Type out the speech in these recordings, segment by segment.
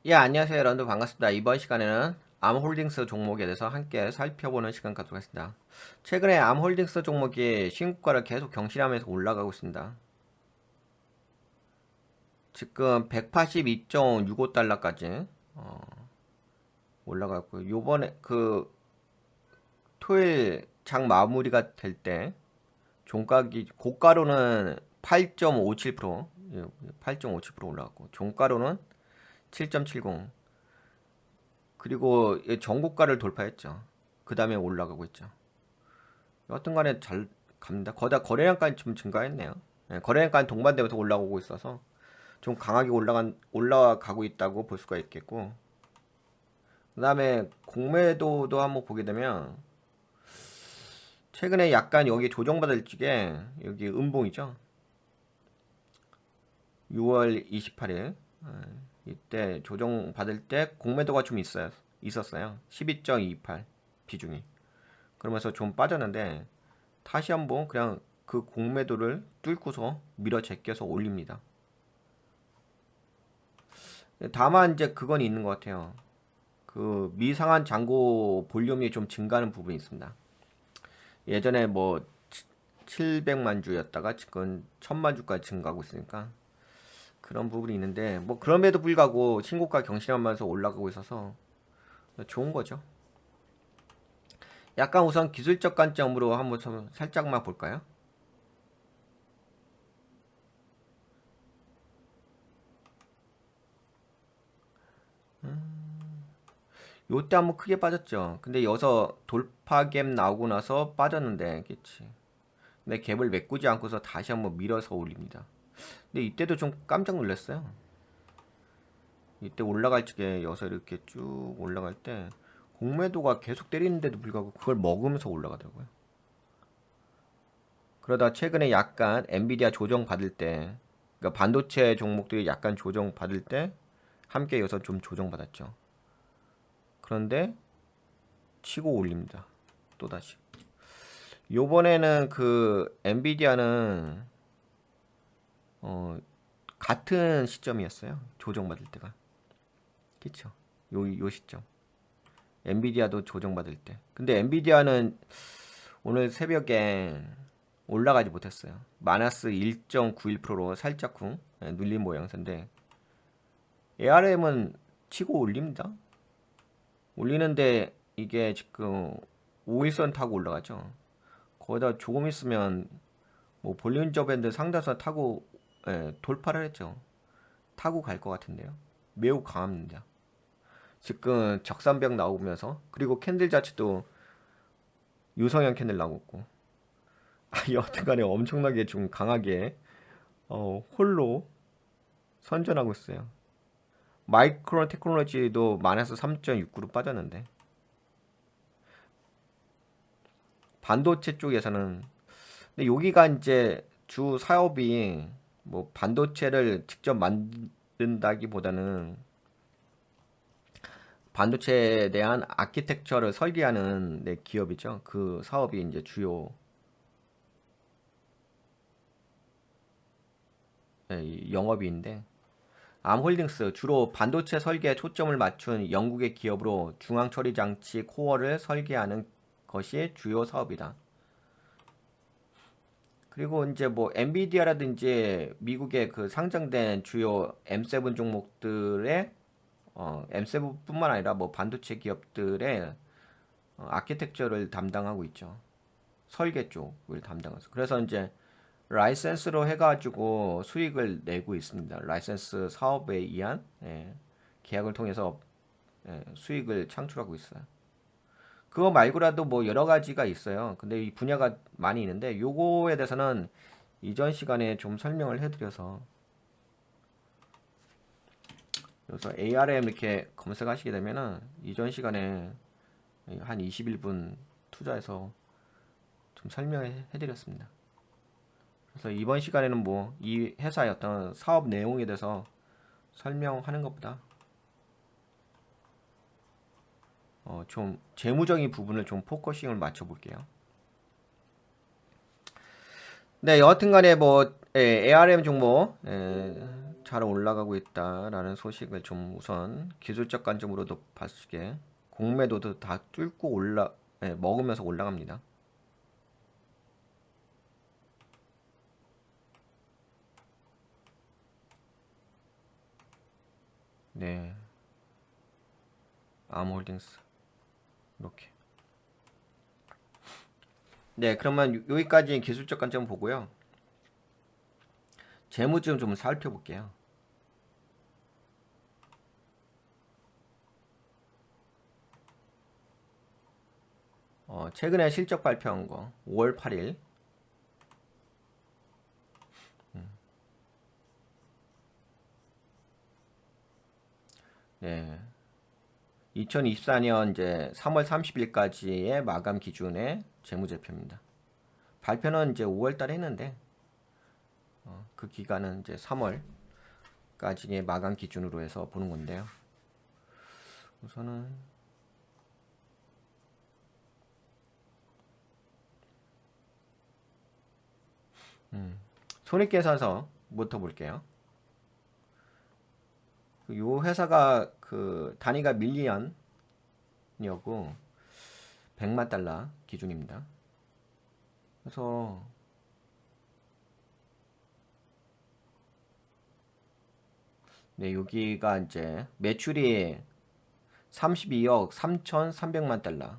예, 안녕하세요. 여러분들 반갑습니다. 이번 시간에는 암홀딩스 종목에 대해서 함께 살펴보는 시간 갖도록 하겠습니다. 최근에 암홀딩스 종목이 신고가를 계속 경신하면서 올라가고 있습니다. 지금 182.65달러까지 올라가고 요번에 토요일 장 마무리가 될 때 종가기 고가로는 8.57% 8.57% 올라갔고 종가로는 7.70 그리고 전고가를 돌파했죠. 그 다음에 올라가고 있죠. 여하튼 간에 잘 갑니다. 거다 거래량까지 좀 증가했네요. 네, 거래량까지 동반되면서 올라오고 있어서 좀 강하게 올라가고 있다고 볼 수가 있겠고, 그 다음에 공매도도 한번 보게 되면 최근에 약간 여기 조정받을 적에 여기 음봉이죠. 6월 28일 이때 조정받을 때 공매도가 좀 있었어요. 12.28 비중이. 그러면서 좀 빠졌는데 다시 한번 그냥 그 공매도를 뚫고서 밀어 제껴서 올립니다. 다만 이제 그건 있는 것 같아요. 그 미상한 잔고 볼륨이 좀 증가하는 부분이 있습니다. 예전에 뭐 700만 주였다가 지금 1000만 주까지 증가하고 있으니까 그런 부분이 있는데, 뭐 그럼에도 불구하고 신고가 경신하면서 올라가고 있어서 좋은 거죠. 약간 우선 기술적 관점으로 한번 살짝만 볼까요? 요때 한번 크게 빠졌죠. 근데 여기서 돌파 갭 나오고 나서 빠졌는데, 그치. 근데 갭을 메꾸지 않고서 다시 한번 밀어서 올립니다. 근데 이때도 좀 깜짝 놀랐어요. 이때 올라갈 적에 여기서 이렇게 쭉 올라갈 때 공매도가 계속 때리는데도 불구하고 그걸 먹으면서 올라가더라고요. 그러다 최근에 약간 엔비디아 조정 받을 때, 그러니까 반도체 종목들이 약간 조정 받을 때 함께 여기서 좀 조정 받았죠. 그런데 치고 올립니다. 또다시. 요번에는 그 엔비디아는 어, 같은 시점이었어요. 조정받을 때가. 그쵸? 요 시점. 엔비디아도 조정받을 때. 근데 엔비디아는 오늘 새벽에 올라가지 못했어요. 마이너스 1.91%로 살짝쿵 눌린 모양새인데, ARM은 치고 올립니다. 올리는데 이게 지금 5일선 타고 올라가죠. 거기다 조금 있으면 뭐 볼린저 밴드 상단선 타고 돌파를 했죠. 타고 갈 것 같은데요. 매우 강합니다. 지금 적산벽 나오면서, 그리고 캔들 자체도 유성형 캔들 나오고 있고, 여튼간에 엄청나게 좀 강하게 홀로 선전하고 있어요. 마이크론 테크놀로지도 마이너스 3.69로 빠졌는데, 반도체 쪽에서는, 근데 여기가 이제 주 사업이 뭐 반도체를 직접 만든다기보다는 반도체에 대한 아키텍처를 설계하는 기업이죠. 그 사업이 이제 주요 영업이인데, 암홀딩스 주로 반도체 설계에 초점을 맞춘 영국의 기업으로 중앙 처리 장치 코어를 설계하는 것이 주요 사업이다. 그리고 이제 뭐 엔비디아라든지 미국의 그 상장된 주요 M7 종목들의 M7뿐만 아니라 뭐 반도체 기업들의 아키텍처를 담당하고 있죠. 설계 쪽을 담당해서. 그래서 이제 라이센스로 해가지고 수익을 내고 있습니다. 라이센스 사업에 의한 계약을 통해서 수익을 창출하고 있어요. 그거 말고라도 뭐 여러 가지가 있어요. 근데 이 분야가 많이 있는데 요거에 대해서는 이전 시간에 좀 설명을 해드려서, 그래서 ARM 이렇게 검색하시게 되면은 이전 시간에 한 21분 투자해서 좀 설명해 드렸습니다. 그래서 이번 시간에는 뭐 이 회사의 어떤 사업 내용에 대해서 설명하는 것보다 좀 재무적인 부분을 좀 포커싱을 맞춰 볼게요. 네, 여하튼 간에 뭐 ARM 종목 잘 올라가고 있다라는 소식을 좀 우선 기술적 관점으로도 봤을 공매도도 다 뚫고 먹으면서 올라갑니다. 네, 암홀딩스 이렇게. 네, 그러면 여기까지 기술적 관점 보고요. 재무좀 좀 살펴볼게요. 최근에 실적 발표한 거 5월 8일. 네. 2024년 이제 3월 30일까지의 마감 기준의 재무제표입니다. 발표는 이제 5월 달에 했는데 그 기간은 이제 3월까지의 마감 기준으로 해서 보는 건데요. 우선은 손익계산서부터 볼게요. 요 회사가 그 단위가 밀리언이었고 100만 달러 기준입니다. 그래서 네, 여기가 이제 매출이 32억 3,300만 달러.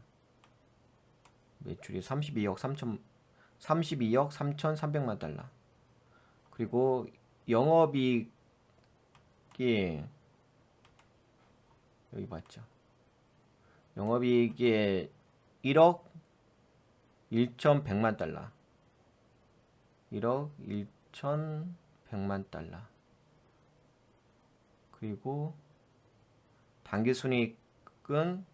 매출이 32억 3,300만 달러. 그리고 영업이익이 여기 맞죠? 영업이익이 1억 1,100만 달러. 1억 1,100만 달러. 그리고 당기순이익은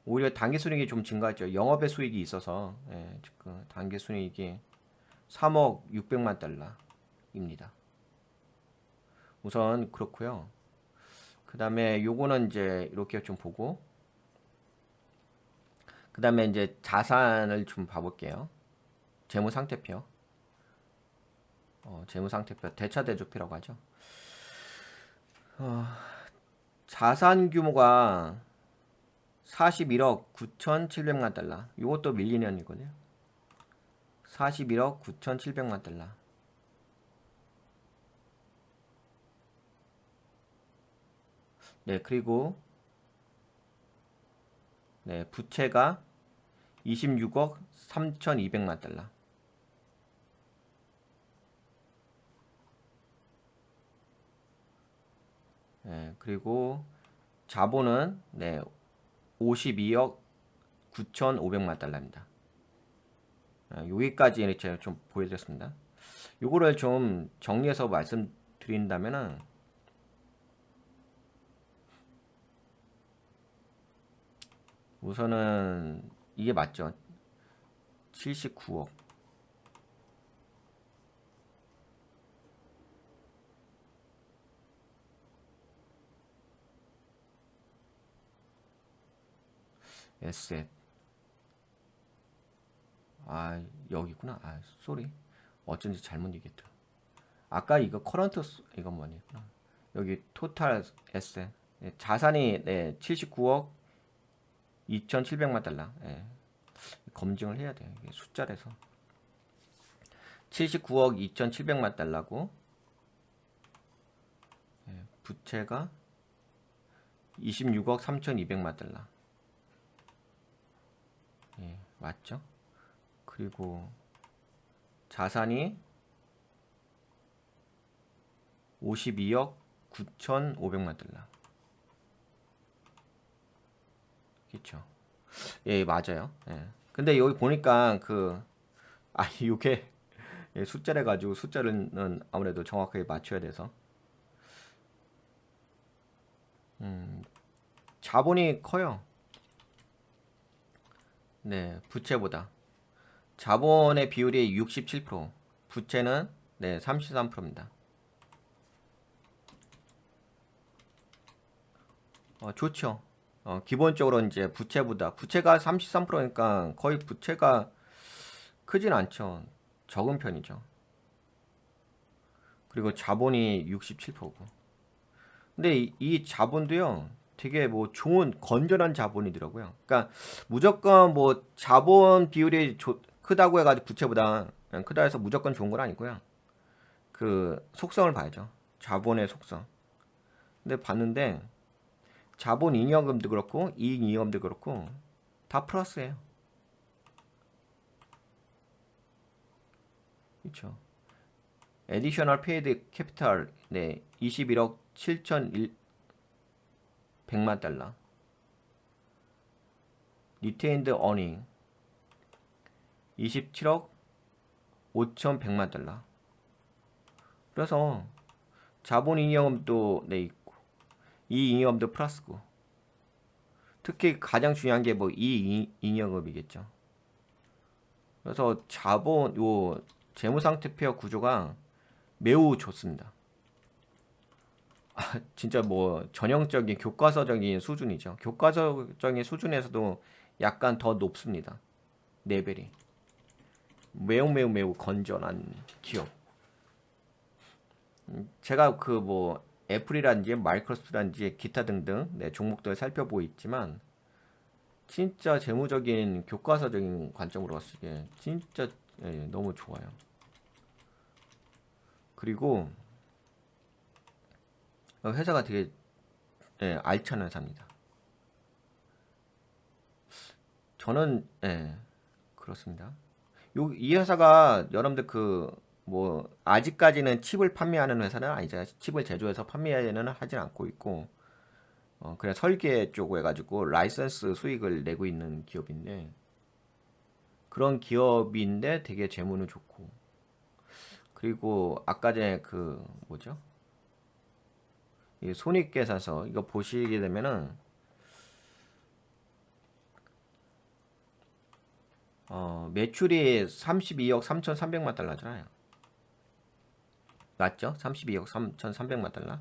오히려 당기순이익이 좀 증가했죠. 영업의 수익이 있어서 그 당기순이익이 3억 600만 달러입니다. 우선 그렇고요. 그 다음에 요거는 이제 이렇게 좀 보고 그 다음에 이제 자산을 좀 봐볼게요. 재무상태표. 재무상태표 대차대조표라고 하죠. 자산 규모가 41억 9,700만 달러. 이것도 밀리언이거든요. 41억 9,700만 달러. 네, 그리고 네, 부채가 26억 3,200만 달러. 네, 그리고 자본은 네, 52억 9,500만 달러입니다. 여기까지 이렇게 좀 보여드렸습니다. 요거를 좀 정리해서 말씀드린다면은 우선은 이게 맞죠? 79억. 에셋. 여기구나. 쏘리. 어쩐지 잘못 얘기했다. 아까 이거 커런트 이건 뭐니구나. 여기 토탈 에셋. 자산이 79억 2,700만 달러. 검증을 해야 돼요. 이게 숫자라서. 79억 2,700만 달러고 부채가 26억 3,200만 달러. 맞죠? 그리고 자산이 52억 9,500만 달러. 그렇죠? 맞아요. 근데 여기 보니까 이게 숫자래 가지고 숫자는 아무래도 정확하게 맞춰야 돼서 자본이 커요. 네, 부채보다. 자본의 비율이 67%, 부채는 33%입니다. 좋죠. 기본적으로 이제 부채가 33%니까 거의 부채가 크진 않죠. 적은 편이죠. 그리고 자본이 67%고. 근데 이 자본도요, 되게 뭐 좋은 건전한 자본이더라고요. 그러니까 무조건 뭐 자본 비율이 크다고 해가지고 부채보다 그냥 크다 해서 무조건 좋은 건 아니고요. 그 속성을 봐야죠. 자본의 속성. 근데 봤는데 자본 잉여금도 그렇고 이익 잉여금도 그렇고 다 플러스예요. 그렇죠. 에디셔널 페이드 캐피탈 네 21억 7,100만 달러. 리테인드 어닝 27억 5,100만 달러. 그래서 자본 잉여금도 네 있고 이익 잉여금도 플러스고. 특히 가장 중요한 게 뭐 이익 잉여금이겠죠. 그래서 자본 요 재무상태표 구조가 매우 좋습니다. 진짜 뭐 전형적인 교과서적인 수준이죠. 교과서적인 수준에서도 약간 더 높습니다. 레벨이. 매우 건전한 기업. 제가 그 뭐 애플이라든지 마이크로소프트라든지 기타 등등 네, 종목들을 살펴보고 있지만 진짜 재무적인 교과서적인 관점으로 봤을 때 진짜 예, 너무 좋아요. 그리고 회사가 되게 예, 알찬 회사입니다. 저는 예, 그렇습니다. 이 회사가 여러분들 그 뭐 아직까지는 칩을 판매하는 회사는 아니잖아요. 칩을 제조해서 판매는 하진 않고 있고 그냥 설계 쪽으로 해가지고 라이선스 수익을 내고 있는 기업인데 그런 기업인데 되게 재무는 좋고 그리고 아까 전에 그 뭐죠? 이 손익계산서 이거 보시게 되면은 매출이 32억 3,300만 달러잖아요. 맞죠? 32억 3,300만 달러.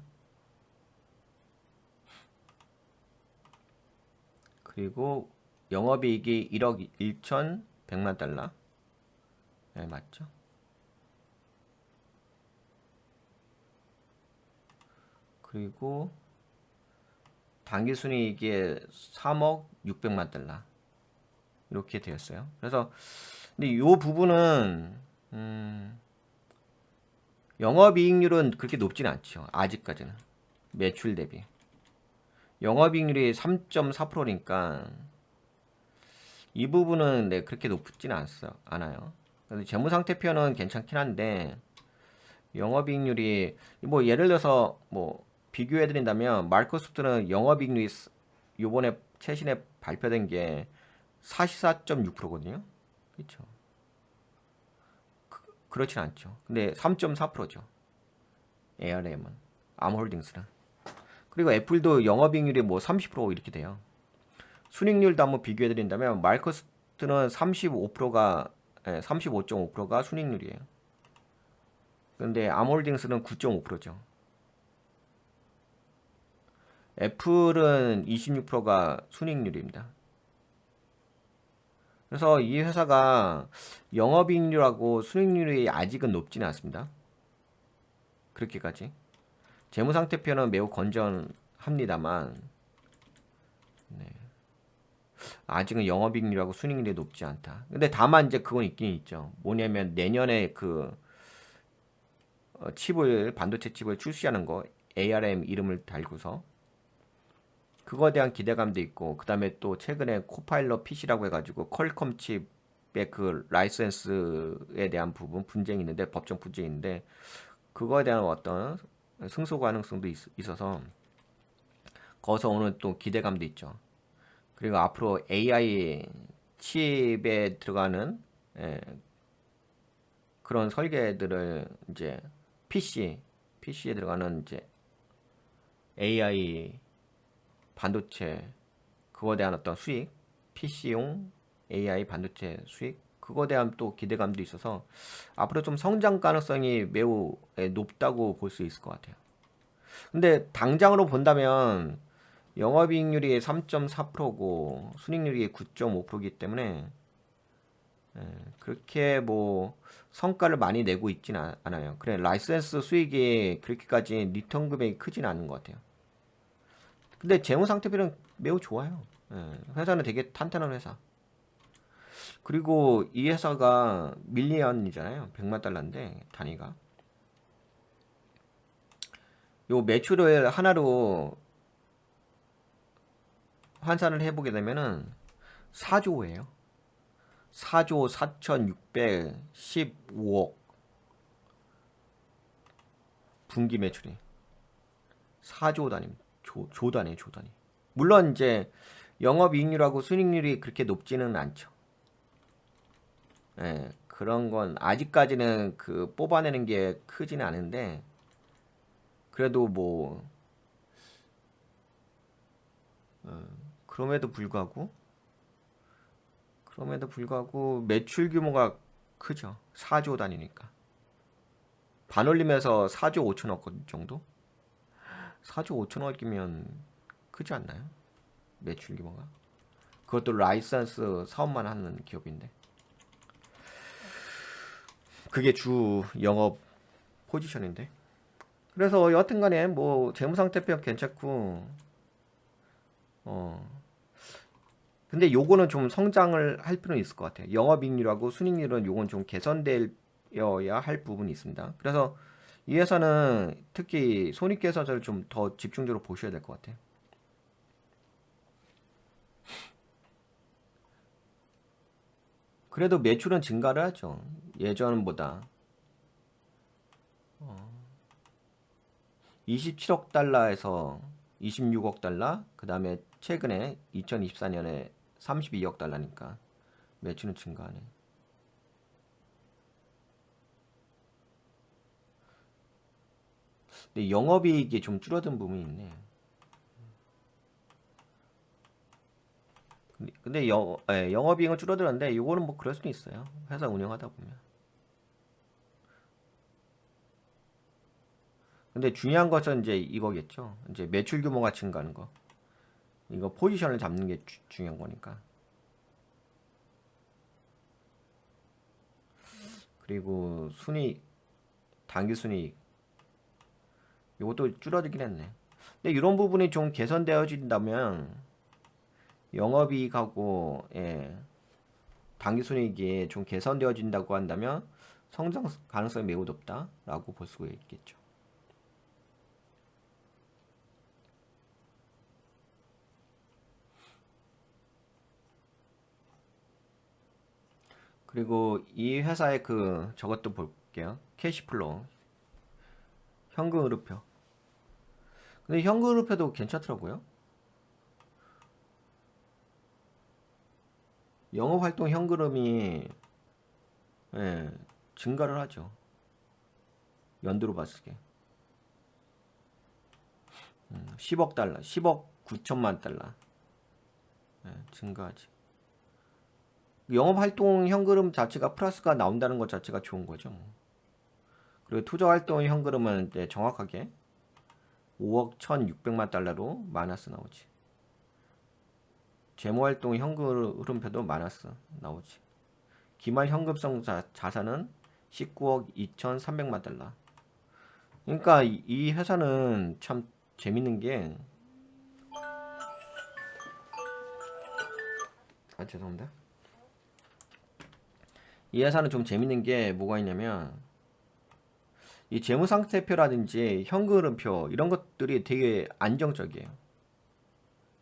그리고 영업이익이 1억 1,100만 달러. 네, 맞죠? 그리고 당기순이익이 3억 600만 달러. 이렇게 되었어요. 그래서 근데 이 부분은 영업이익률은 그렇게 높지는 않죠. 아직까지는 매출 대비 영업이익률이 3.4%니까 이 부분은 네, 그렇게 높지는 않아요. 근데 재무상태표는 괜찮긴 한데 영업이익률이 뭐 예를 들어서 뭐 비교해 드린다면 마이크로소프트는 영업이익률이 요번에 최신에 발표된 게 44.6%거든요. 그렇죠. 그렇진 않죠. 근데 3.4%죠. ARM은 암홀딩스는. 그리고 애플도 영업이익률이 뭐 30% 이렇게 돼요. 순익률도 한번 비교해 드린다면 마이크로소프트는 35%가 35.5%가 순익률이에요. 근데 암홀딩스는 9.5%죠. 애플은 26%가 순익률입니다. 그래서 이 회사가 영업이익률하고 순익률이 아직은 높지는 않습니다. 그렇게까지. 재무상태표는 매우 건전합니다만 네. 아직은 영업이익률하고 순익률이 높지 않다. 근데 다만 이제 그건 있긴 있죠. 뭐냐면 내년에 그 반도체 칩을 출시하는 거 ARM 이름을 달고서 그거에 대한 기대감도 있고 그 다음에 또 최근에 코파일럿 PC라고 해가지고 퀄컴 칩의 그 라이센스에 대한 부분 분쟁이 있는데 법정 분쟁이 있는데 그거에 대한 어떤 승소 가능성도 있어서 거기서 오는 또 기대감도 있죠. 그리고 앞으로 AI 칩에 들어가는 그런 설계들을 이제 PC에 들어가는 이제 AI 반도체 그거에 대한 어떤 수익, PC용 AI 반도체 수익 그거에 대한 또 기대감도 있어서 앞으로 좀 성장 가능성이 매우 높다고 볼 수 있을 것 같아요. 근데 당장으로 본다면 영업이익률이 3.4%고 순익률이 9.5%이기 때문에 그렇게 뭐 성과를 많이 내고 있진 않아요. 그래 라이센스 수익이 그렇게까지 리턴 금액이 크진 않은 것 같아요. 근데 재무 상태표는 매우 좋아요. 회사는 되게 탄탄한 회사. 그리고 이 회사가 밀리언이잖아요. 100만 달러인데 단위가. 요 매출을 하나로 환산을 해보게 되면은 4조예요. 4조 4,615억 분기 매출이 4조 단위, 조 단위, 조 단위. 물론 이제 영업이익률하고 순익률이 그렇게 높지는 않죠. 그런 건 아직까지는 그 뽑아내는 게 크지는 않은데 그래도 뭐 그럼에도 불구하고 매출 규모가 크죠. 4조 단위니까. 반올림해서 4조 5천억 정도? 4조 5천억이면 크지 않나요? 매출 규모가. 그것도 라이선스 사업만 하는 기업인데. 그게 주 영업 포지션인데. 그래서 여하튼간에 뭐 재무상태표 괜찮고 근데 요거는 좀 성장을 할 필요는 있을 것 같아요. 영업이익률하고 순이익률은 요건 좀 개선되어야 할 부분이 있습니다. 그래서 이 회사는 특히 손익계산서를 좀 더 집중적으로 보셔야 될 것 같아요. 그래도 매출은 증가를 하죠. 예전보다 27억 달러에서 26억 달러, 그 다음에 최근에 2024년에 32억 달러니까 매출은 증가하네. 근데 영업이익이 좀 줄어든 부분이 있네. 근데 영업이익은 줄어들었는데 이거는 뭐 그럴 수도 있어요. 회사 운영하다 보면. 근데 중요한 것은 이제 이거겠죠. 이제 매출 규모가 증가하는 거. 이거 포지션을 잡는 게 중요한 거니까. 그리고 순이익, 당기 순이익. 이것도 줄어들긴 했네. 근데 이런 부분이 좀 개선되어진다면 영업이익하고 당기 순이익이 좀 개선되어진다고 한다면 성장 가능성이 매우 높다라고 볼 수가 있겠죠. 그리고 이 회사의 그 저것도 볼게요. 캐시플로우, 현금 흐름표. 근데 현금 흐름표도 괜찮더라고요. 영업 활동 현금흐름이 증가를 하죠. 연도로 봤을 때 10억 달러, 10억 9천만 달러 증가하지. 영업 활동 현금흐름 자체가 플러스가 나온다는 것 자체가 좋은 거죠. 그리고 투자 활동 현금흐름은 이제 정확하게 5억 1,600만 달러로 마이너스 나오지. 재무 활동 현금 흐름표도 마이너스 나오지. 기말 현금성 자산은 19억 2,300만 달러. 그러니까 이 회사는 참 재밌는 게 죄송합니다. 이 회사는 좀 재밌는 게 뭐가 있냐면 이 재무상태표라든지 현금흐름표 이런 것들이 되게 안정적이에요.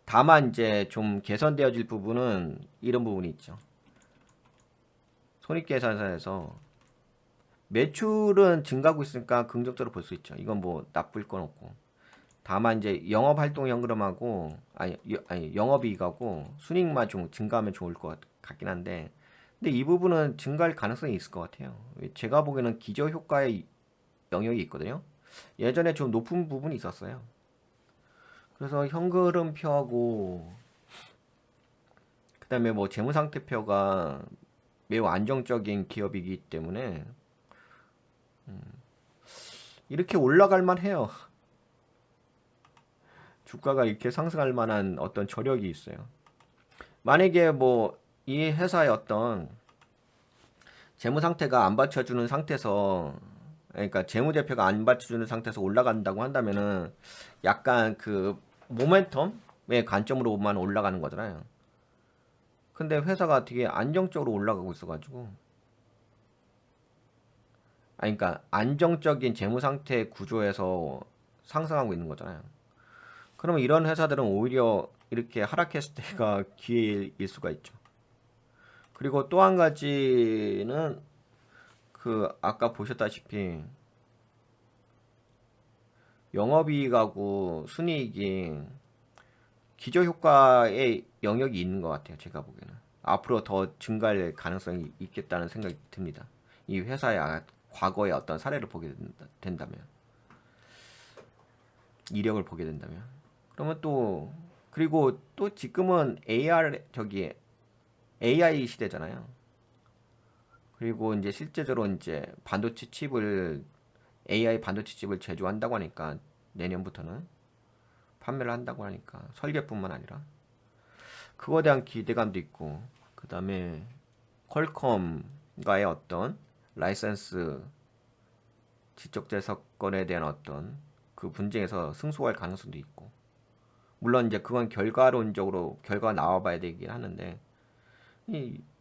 다만 이제 좀 개선되어질 부분은 이런 부분이 있죠. 손익계산서에서 매출은 증가하고 있으니까 긍정적으로 볼 수 있죠. 이건 뭐 나쁠 건 없고. 다만 이제 영업활동 현금하고 아니 영업이익하고 순이익만 좀 증가하면 좋을 것 같긴 한데 근데 이 부분은 증가할 가능성이 있을 것 같아요. 제가 보기에는 기저효과의 영역이 있거든요. 예전에 좀 높은 부분이 있었어요. 그래서 현금흐름표하고 그다음에 뭐 재무상태표가 매우 안정적인 기업이기 때문에 이렇게 올라갈 만해요. 주가가 이렇게 상승할 만한 어떤 저력이 있어요. 만약에 뭐 이 회사의 어떤 재무 상태가 안 받쳐주는 상태에서, 그러니까 재무제표가 안 받쳐주는 상태에서 올라간다고 한다면은 약간 그 모멘텀의 관점으로만 올라가는 거잖아요. 근데 회사가 되게 안정적으로 올라가고 있어가지고, 그러니까 안정적인 재무 상태 구조에서 상승하고 있는 거잖아요. 그러면 이런 회사들은 오히려 이렇게 하락했을 때가 기회일 수가 있죠. 그리고 또 한 가지는 그 아까 보셨다시피 영업이익하고 순이익이 기저효과의 영역이 있는 것 같아요. 제가 보기에는 앞으로 더 증가할 가능성이 있겠다는 생각이 듭니다. 이 회사의 과거의 어떤 사례를 보게 된다면, 이력을 보게 된다면, 그러면 또 그리고 또 지금은 AI 시대잖아요. 그리고 이제 실제적으로 이제 AI 반도체 칩을 제조한다고 하니까 내년부터는 판매를 한다고 하니까 설계뿐만 아니라 그거에 대한 기대감도 있고, 그 다음에 퀄컴과의 어떤 라이센스 지적 재산권에 대한 어떤 그 분쟁에서 승소할 가능성도 있고, 물론 이제 그건 결과론적으로 결과가 나와봐야 되긴 하는데,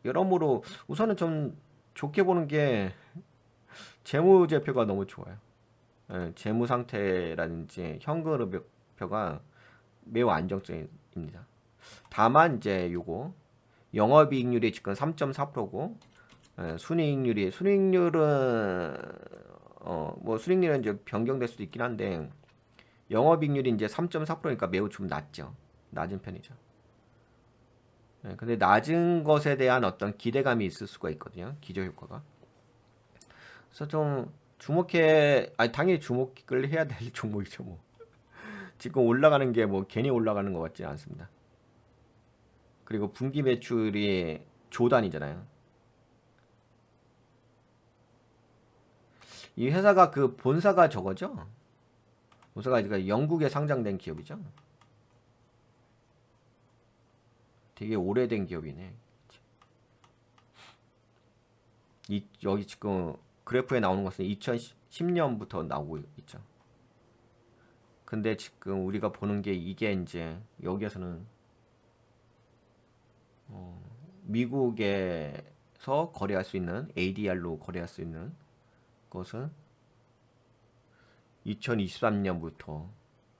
여러모로 우선은 좀 좋게 보는 게 재무제표가 너무 좋아요. 예, 재무 상태라든지 현금흐름표가 매우 안정적입니다. 다만 이제 요거 영업이익률이 지금 3.4%고, 순이익률은 뭐 순이익률은 이제 변경될 수도 있긴 한데 영업이익률이 이제 3.4%니까 매우 좀 낮죠. 낮은 편이죠. 근데 낮은 것에 대한 어떤 기대감이 있을 수가 있거든요. 기저효과가. 그래서 좀 아니 당연히 주목을 해야 될 종목이죠. 뭐 지금 올라가는 게 뭐 괜히 올라가는 것 같지 않습니다. 그리고 분기 매출이 조단이잖아요. 이 회사가 그 본사가 저거죠. 본사가 그러니까 영국에 상장된 기업이죠. 되게 오래된 기업이네. 여기 지금 그래프에 나오는 것은 2010년부터 나오고 있죠. 근데 지금 우리가 보는 게 이게 이제 여기에서는 미국에서 거래할 수 있는 ADR로 거래할 수 있는 것은 2023년부터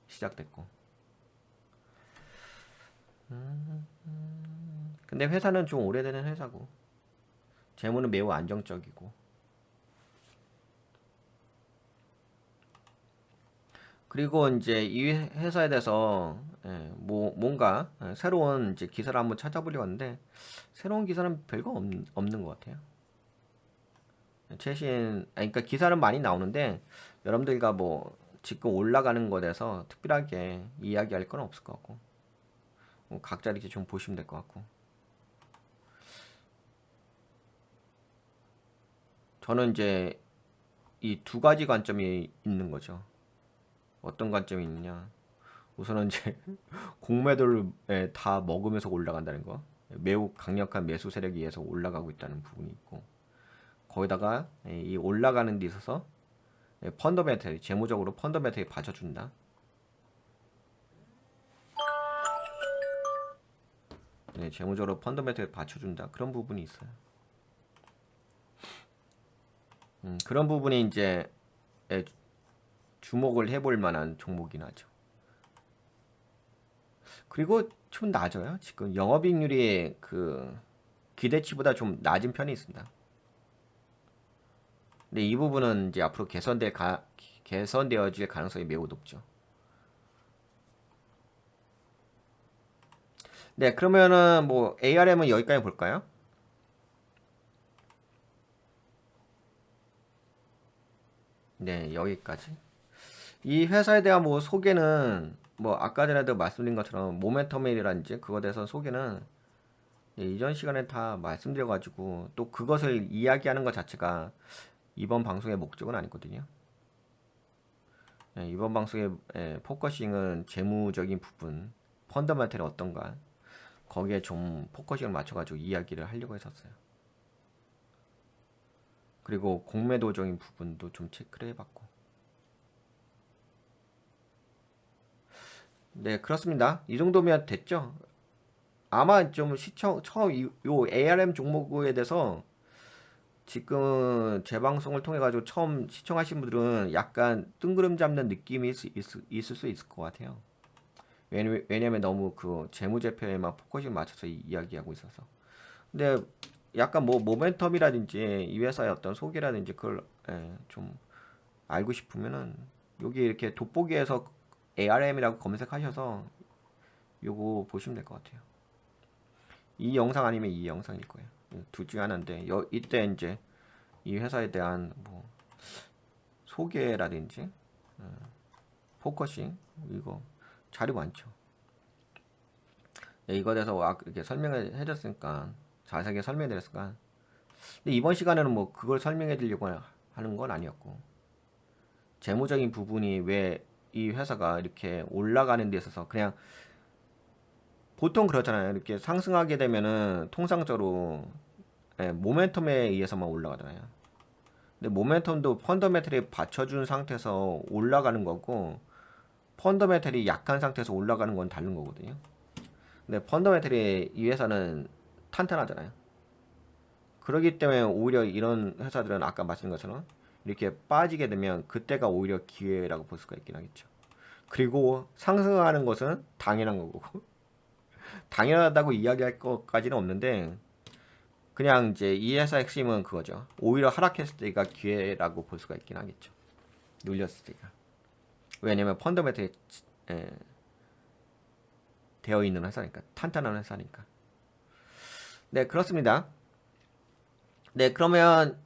시작됐고, 근데 회사는 좀 오래되는 회사고 재무는 매우 안정적이고, 그리고 이제 이 회사에 대해서 뭔가 새로운 이제 기사를 한번 찾아보려고 하는데 새로운 기사는 별거 없는 것 같아요. 그러니까 기사는 많이 나오는데 여러분들과 뭐 지금 올라가는 것에 대해서 특별하게 이야기할 건 없을 것 같고, 뭐 각자 이렇게 좀 보시면 될 것 같고, 저는 이제 이 두 가지 관점이 있는 거죠. 어떤 관점이 있느냐? 우선은 이제 공매도를 다 먹으면서 올라간다는 거, 매우 강력한 매수 세력에 의해서 올라가고 있다는 부분이 있고, 거기다가 이 올라가는 데 있어서 펀더멘털, 재무적으로 펀더멘털이 받쳐준다. 재무적으로 펀더멘털이 받쳐준다. 그런 부분이 있어요. 그런 부분이 이제 주목을 해볼 만한 종목이긴 하죠. 그리고 좀 낮아요. 지금 영업이익률이 그 기대치보다 좀 낮은 편이 있습니다. 근데 이 부분은 이제 앞으로 개선되어질 가능성이 매우 높죠. 네, 그러면은 뭐 ARM은 여기까지 볼까요? 네, 여기까지. 이 회사에 대한 뭐 소개는 뭐 아까 전에도 말씀드린 것처럼 모멘텀이라든지 그거에 대해서 소개는 이전 시간에 다 말씀드려가지고 또 그것을 이야기하는 것 자체가 이번 방송의 목적은 아니거든요. 이번 방송의 포커싱은 재무적인 부분, 펀더멘털이 어떤가, 거기에 좀 포커싱을 맞춰가지고 이야기를 하려고 했었어요. 그리고 공매도적인 부분도 좀 체크를 해봤고. 네, 그렇습니다. 이 정도면 됐죠? 아마 좀 처음 요 ARM 종목에 대해서 지금 제 방송을 통해 가지고 처음 시청하신 분들은 약간 뜬구름 잡는 느낌이 있을 수 있을 것 같아요. 왜냐면 너무 그 재무제표에만 포커싱 맞춰서 이야기하고 있어서. 근데 약간 뭐 모멘텀이라든지 이 회사의 어떤 소개라든지 그걸 좀 알고 싶으면은 여기 이렇게 돋보기에서 ARM이라고 검색하셔서 요거 보시면 될 것 같아요. 이 영상 아니면 이 영상일 거예요. 둘 중에 하나인데 이때 이제 이 회사에 대한 뭐 소개라든지 포커싱 이거 자료 많죠. 이거에 대해서 이렇게 설명을 해줬으니까 자세하게 설명해 드렸으니까 근데 이번 시간에는 뭐 그걸 설명해 드리려고 하는 건 아니었고 재무적인 부분이 왜 이 회사가 이렇게 올라가는 데 있어서 그냥 보통 그렇잖아요. 이렇게 상승하게 되면은 통상적으로 모멘텀에 의해서만 올라가잖아요. 근데 모멘텀도 펀더멘털이 받쳐준 상태에서 올라가는 거고 펀더멘털이 약한 상태에서 올라가는 건 다른 거거든요. 근데 펀더멘털이 이 회사는 탄탄하잖아요. 그렇기 때문에 오히려 이런 회사들은 아까 말씀드린 것처럼 이렇게 빠지게 되면 그때가 오히려 기회라고 볼 수가 있긴 하겠죠. 그리고 상승하는 것은 당연한 거고 당연하다고 이야기할 것까지는 없는데 그냥 이제 이 회사 핵심은 그거죠. 오히려 하락했을 때가 기회라고 볼 수가 있긴 하겠죠. 눌렸을 때가. 왜냐면 펀더멘털이 되어 있는 회사니까 탄탄한 회사니까. 네, 그렇습니다. 네, 그러면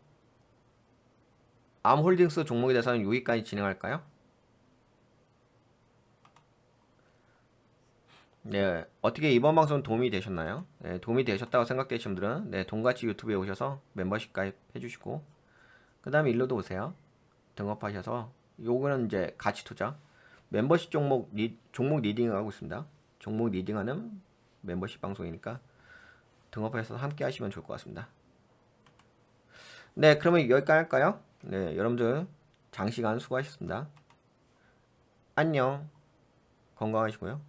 암홀딩스 종목에 대해서는 여기까지 진행할까요? 네, 어떻게 이번 방송 도움이 되셨나요? 네, 도움이 되셨다고 생각되시는 분들은 돈같이 유튜브에 오셔서 멤버십 가입해 주시고 그 다음에 일로도 오세요. 등업하셔서 요거는 이제 가치 투자 멤버십 종목 리딩을 하고 있습니다. 종목 리딩하는 멤버십 방송이니까 등업해서 함께 하시면 좋을 것 같습니다. 네, 그러면 여기까지 할까요? 네, 여러분들 장시간 수고하셨습니다. 안녕. 건강하시고요.